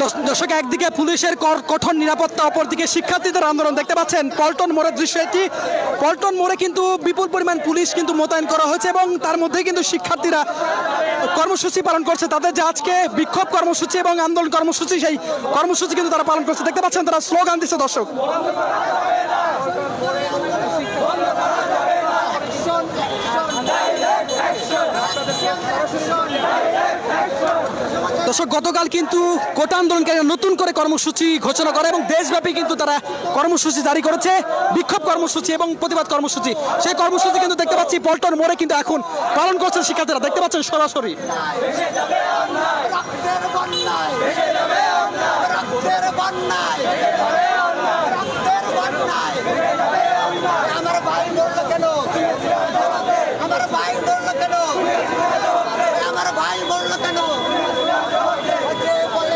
দর্শক, একদিকে পুলিশের কঠোর নিরাপত্তা, অপরদিকে শিক্ষার্থীদের আন্দোলন দেখতে পাচ্ছেন। পল্টন মোড়ের দৃশ্য এটি। পল্টন মোড়ে কিন্তু বিপুল পরিমাণ পুলিশ কিন্তু মোতায়েন করা হয়েছে এবং তার মধ্যে কিন্তু শিক্ষার্থীরা কর্মসূচি পালন করছে। তাদের যে আজকে বিক্ষোভ কর্মসূচি এবং আন্দোলন কর্মসূচি, সেই কর্মসূচি কিন্তু তারা পালন করছে। দেখতে পাচ্ছেন তারা স্লোগান দিচ্ছে। দর্শক, গতকাল কিন্তু কোটা আন্দোলনকারীরা নতুন করে কর্মসূচি ঘোষণা করে এবং দেশব্যাপী কিন্তু তারা কর্মসূচি জারি করেছে, বিক্ষোভ কর্মসূচি এবং প্রতিবাদ কর্মসূচি। সেই কর্মসূচি কিন্তু দেখতে পাচ্ছি পল্টন মোড়ে কিন্তু এখন পালন করছেন শিক্ষার্থীরা। দেখতে পাচ্ছেন সরাসরি। আমার ভাই মরলো কেন?